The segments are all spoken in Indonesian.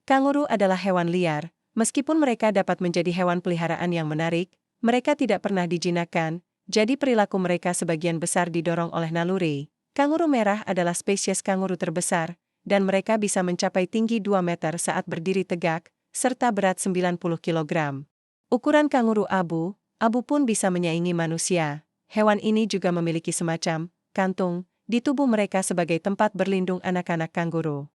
Kanguru adalah hewan liar, meskipun mereka dapat menjadi hewan peliharaan yang menarik, mereka tidak pernah dijinakkan, jadi perilaku mereka sebagian besar didorong oleh naluri. Kanguru merah adalah spesies kanguru terbesar, dan mereka bisa mencapai tinggi 2 meter saat berdiri tegak, serta berat 90 kg. Ukuran kanguru abu pun bisa menyaingi manusia. Hewan ini juga memiliki semacam kantung di tubuh mereka sebagai tempat berlindung anak-anak kanguru.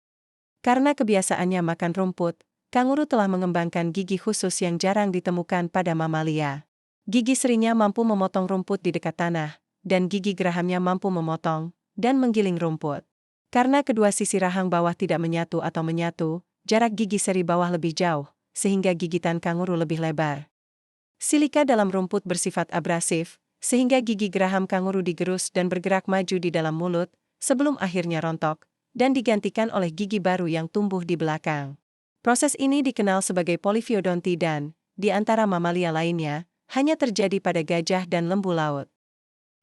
Karena kebiasaannya makan rumput, kanguru telah mengembangkan gigi khusus yang jarang ditemukan pada mamalia. Gigi serinya mampu memotong rumput di dekat tanah, dan gigi gerahamnya mampu memotong dan menggiling rumput. Karena kedua sisi rahang bawah tidak menyatu atau menyatu, jarak gigi seri bawah lebih jauh, sehingga gigitan kanguru lebih lebar. Silika dalam rumput bersifat abrasif, sehingga gigi geraham kanguru digerus dan bergerak maju di dalam mulut, sebelum akhirnya rontok, dan digantikan oleh gigi baru yang tumbuh di belakang. Proses ini dikenal sebagai polifiodonti dan, di antara mamalia lainnya, hanya terjadi pada gajah dan lembu laut.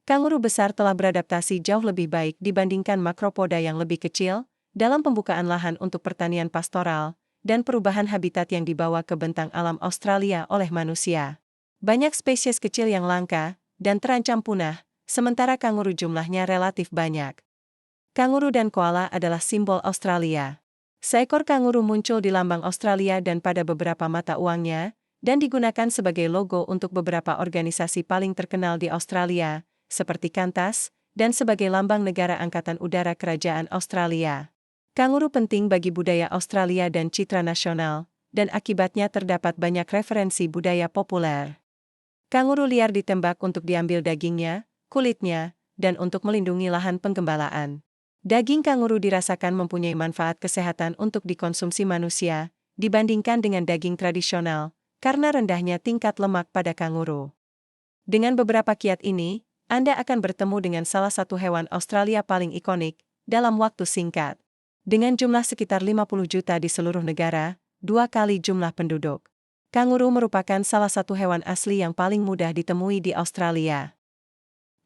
Kanguru besar telah beradaptasi jauh lebih baik dibandingkan makropoda yang lebih kecil, dalam pembukaan lahan untuk pertanian pastoral, dan perubahan habitat yang dibawa ke bentang alam Australia oleh manusia. Banyak spesies kecil yang langka dan terancam punah, sementara kanguru jumlahnya relatif banyak. Kanguru dan koala adalah simbol Australia. Seekor kanguru muncul di lambang Australia dan pada beberapa mata uangnya, dan digunakan sebagai logo untuk beberapa organisasi paling terkenal di Australia, seperti Qantas, dan sebagai lambang negara Angkatan Udara Kerajaan Australia. Kanguru penting bagi budaya Australia dan citra nasional, dan akibatnya terdapat banyak referensi budaya populer. Kanguru liar ditembak untuk diambil dagingnya, kulitnya, dan untuk melindungi lahan penggembalaan. Daging kanguru dirasakan mempunyai manfaat kesehatan untuk dikonsumsi manusia, dibandingkan dengan daging tradisional, karena rendahnya tingkat lemak pada kanguru. Dengan beberapa kiat ini, Anda akan bertemu dengan salah satu hewan Australia paling ikonik, dalam waktu singkat. Dengan jumlah sekitar 50 juta di seluruh negara, 2 kali jumlah penduduk. Kanguru merupakan salah satu hewan asli yang paling mudah ditemui di Australia.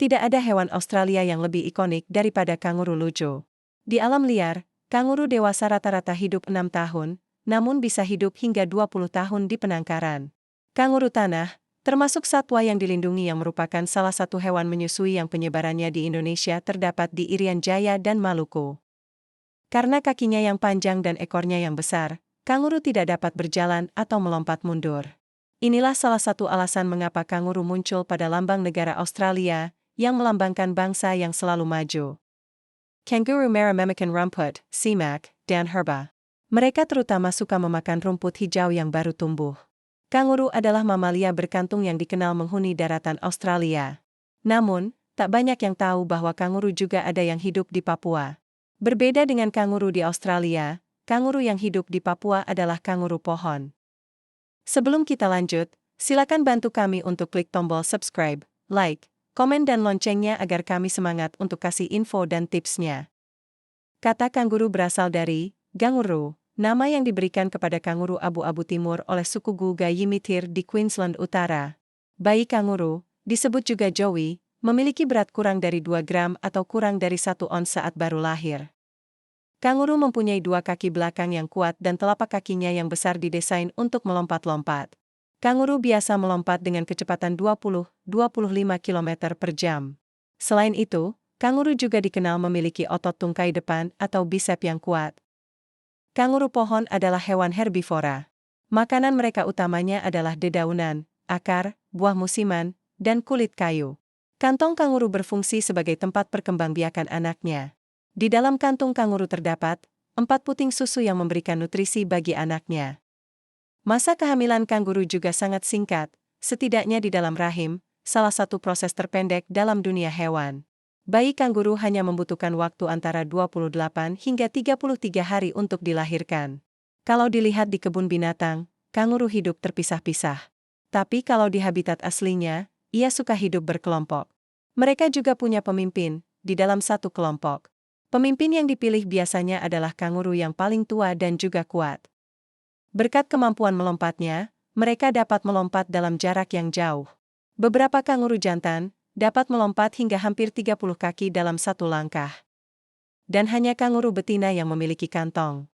Tidak ada hewan Australia yang lebih ikonik daripada kanguru lucu. Di alam liar, kanguru dewasa rata-rata hidup 6 tahun, namun bisa hidup hingga 20 tahun di penangkaran. Kanguru tanah, termasuk satwa yang dilindungi yang merupakan salah satu hewan menyusui yang penyebarannya di Indonesia terdapat di Irian Jaya dan Maluku. Karena kakinya yang panjang dan ekornya yang besar, kanguru tidak dapat berjalan atau melompat mundur. Inilah salah satu alasan mengapa kanguru muncul pada lambang negara Australia, yang melambangkan bangsa yang selalu maju. Kangaroo merah memakan rumput, simak, dan herba. Mereka terutama suka memakan rumput hijau yang baru tumbuh. Kanguru adalah mamalia berkantung yang dikenal menghuni daratan Australia. Namun, tak banyak yang tahu bahwa kanguru juga ada yang hidup di Papua. Berbeda dengan kanguru di Australia, kanguru yang hidup di Papua adalah kanguru pohon. Sebelum kita lanjut, silakan bantu kami untuk klik tombol subscribe, like, komen dan loncengnya agar kami semangat untuk kasih info dan tipsnya. Kata kanguru berasal dari ganguru, nama yang diberikan kepada kanguru abu-abu timur oleh suku Guga Yimitir di Queensland Utara. Bayi kanguru, disebut juga joey, memiliki berat kurang dari 2 gram atau kurang dari 1 ons saat baru lahir. Kanguru mempunyai 2 kaki belakang yang kuat dan telapak kakinya yang besar didesain untuk melompat-lompat. Kanguru biasa melompat dengan kecepatan 20-25 km per jam. Selain itu, kanguru juga dikenal memiliki otot tungkai depan atau bisep yang kuat. Kanguru pohon adalah hewan herbivora. Makanan mereka utamanya adalah dedaunan, akar, buah musiman, dan kulit kayu. Kantong kanguru berfungsi sebagai tempat perkembangbiakan anaknya. Di dalam kantung kanguru terdapat 4 puting susu yang memberikan nutrisi bagi anaknya. Masa kehamilan kanguru juga sangat singkat, setidaknya di dalam rahim, salah satu proses terpendek dalam dunia hewan. Bayi kanguru hanya membutuhkan waktu antara 28 hingga 33 hari untuk dilahirkan. Kalau dilihat di kebun binatang, kanguru hidup terpisah-pisah. Tapi kalau di habitat aslinya, ia suka hidup berkelompok. Mereka juga punya pemimpin, di dalam satu kelompok. Pemimpin yang dipilih biasanya adalah kanguru yang paling tua dan juga kuat. Berkat kemampuan melompatnya, mereka dapat melompat dalam jarak yang jauh. Beberapa kanguru jantan dapat melompat hingga hampir 30 kaki dalam satu langkah. Dan hanya kanguru betina yang memiliki kantong.